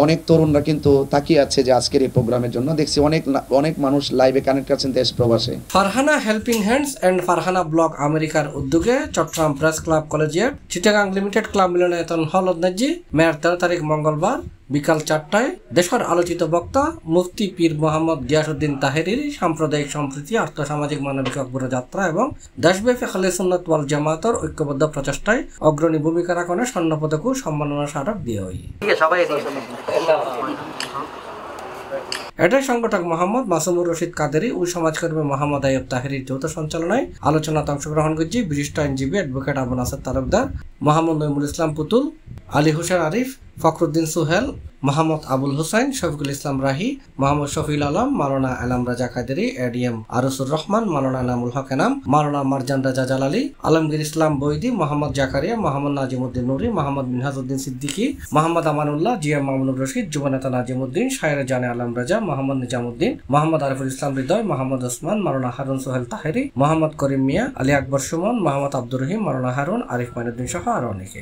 অনেক তরুণরা কিন্তু তাকিয়ে আছে যে আজকের এই প্রোগ্রামের জন্য। দেখছি অনেক মানুষ লাইভে কানেক্ট আছেন দেশ প্রবাসে। Farhana helping hands and Farhana blog আমেরিকার উদ্যোগে Chattogram press club collegiate Chittagong limited club মিলনায়তন হল উদ্যাজি মেয়ার 13 তারিখ মঙ্গলবার বিকাল 4টায় দেশের আলোচিত বক্তা মুফতি পীর মোহাম্মদ গিয়াসউদ্দিন তাহেরির সাম্প্রদায়িক সম্প্রীতি আর্থসামাজিক মানবিক অগ্রযাত্রা এবং দেশব্যাপী আহলে সুন্নাত ওয়াল জামাতের ঐক্যবদ্ধ প্রচেষ্টায় অগ্রণী ভূমিকা রাখনে স্বর্ণপদক ও সম্মাননা স্মারক দিয়ে হয়। এটাই সংগঠক মোহাম্মদ মাসুমুর রশিদ কাদেরি ও সমাজকর্মী মোহাম্মদ আইয়ুব তাহেরির যৌথ সঞ্চালনায় আলোচনাতে অংশগ্রহণ করছে বিশিষ্ট আইনজীবী অ্যাডভোকেট আবু নাসের তালুকদার, মোহাম্মদ নইমুল ইসলাম পুতুল, আলী হোসেন আরিফ, ফখরুদ্দিন সুহেল, মোহাম্মদ আবুল হোসেন, শফিকুল ইসলাম রাহি, মোহাম্মদ শফিউল আলম, মাওলানা আলম রাজা কাদেরি, এডিএম আরসুর রহমান, মাওলানা নামুল হক এনাম, মাওলানা মারজান রাজা জালালি, আলমগীর ইসলাম বৈদি, মোহাম্মদ জাকারিয়া, মোহাম্মদ নাজিমুদ্দিন নুরি, মোহাম্মদ মিনহাজউদ্দিন সিদ্দিকী, মোহাম্মদ আমানুল্লাহ, জিএম মামুনুর রশিদ, যুবনেতা নাজিমুদ্দিন, শায়ের জানে আলম রাজা, মোহাম্মদ নিজামুদ্দিন, মোহাম্মদ আরিফুল ইসলাম হৃদয়, মোহাম্মদ ওসমান, মাওলানা হারুন সোহেল তাহেরি, মোহাম্মদ করিম মিয়া, আলী আকবর সুমন, মোহাম্মদ আব্দুর রহিম, মাওলানা হারুন, আরিফ মাইনুদ্দিন সহ আরো অনেকে।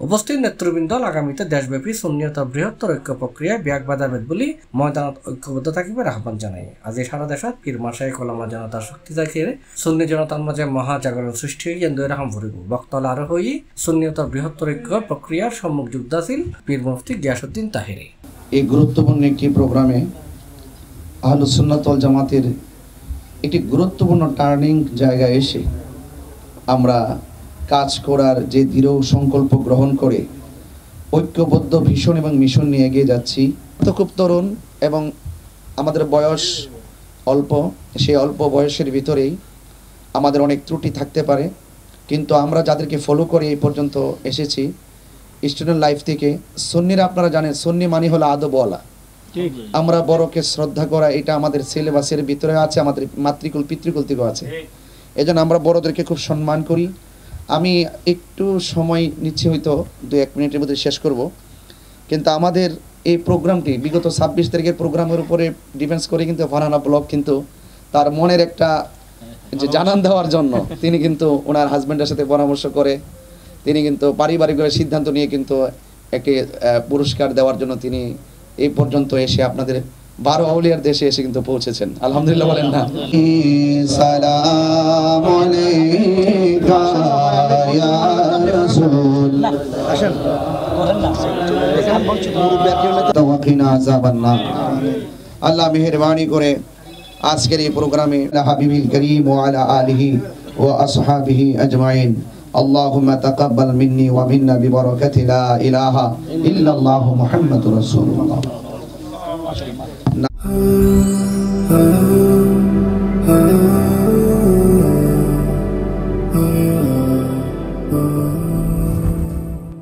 উপস্থিত নেতৃবৃন্দ আগামীতে দেশব্যাপী সুন্নিয়ত বৃহত্তর ঐক্য প্রক্রিয়ায় ব্যাগ বাধাবেদ বলি ময়দানত ঐক্যবদ্ধ থাকিবার আহ্বান জানাই। আজ সারা দেশত পীর মাসায়েখ ওলামা জনতার শক্তি দেখিয়ে সুন্নি জনতার মাঝে মহাজাগরণ সৃষ্টি হয়ে দৈরাহাম ভরিব বক্তল আরো হই সুন্নিয়ত বৃহত্তর ঐক্য প্রক্রিয়ার সম্মুখ যুক্তাছিল পীর মুফতি গিয়াসউদ্দিন তাহেরি। এই গুরুত্বপূর্ণ একটি প্রোগ্রামে আহলুস সুন্নাত ওয়াল জামাতের একটি গুরুত্বপূর্ণ টার্নিং জায়গায় এসে আমরা কাজ করার যে দৃঢ় সংকল্প গ্রহণ করে ঐক্যবদ্ধ ভীষণ এবং মিশন নিয়ে এগিয়ে যাচ্ছি। তো খুব তরুণ এবং আমাদের বয়স অল্প, সেই অল্প বয়সের ভিতরেই আমাদের অনেক ত্রুটি থাকতে পারে, কিন্তু আমরা যাদেরকে ফলো করে এই পর্যন্ত এসেছি স্টুডেন্ট লাইফ থেকে, সুন্নিরা আপনারা জানেন সুন্নি মানি হলো আদবওয়ালা, আমরা বড়কে শ্রদ্ধা করা, এটা আমাদের সিলেবাসের ভিতরে আছে, আমাদের মাতৃকুল পিতৃকুল থেকেও আছে। এজন্য আমরা বড়দেরকে খুব সম্মান করি। আমি একটু সময় নিচ্ছি, হয়তো 2-1 মিনিটের মধ্যে শেষ করব, কিন্তু আমাদের এই প্রোগ্রামটি বিগত 26 তারিখের প্রোগ্রামের উপরে ডিফেন্স করে কিন্তু ফারহানা ব্লগ কিন্তু তার মনের একটা যে জানান দেওয়ার জন্য তিনি কিন্তু ওনার হাজব্যান্ডের সাথে পরামর্শ করে তিনি কিন্তু পারিবারিকভাবে সিদ্ধান্ত নিয়ে কিন্তু একে পুরস্কার দেওয়ার জন্য তিনি এই পর্যন্ত এসে আপনাদের 12 আউলিয়ার দেশে এসে কিন্তু পৌঁছেছেন। আলহামদুলিল্লাহ বলেন না? সালাম আলাইকা ইয়া রাসূল আসেন তাওয়াকিনা আযাবান্নার। আল্লাহ মেহেরবানি করে আজকের এই প্রোগ্রামে হাবিবিল করিম ওয়া আলা আলিহি ওয়া আসহাবিহি আজমাইন اللهم تقبل مني ومنا ببركة لا إله إلا الله محمد رسول الله.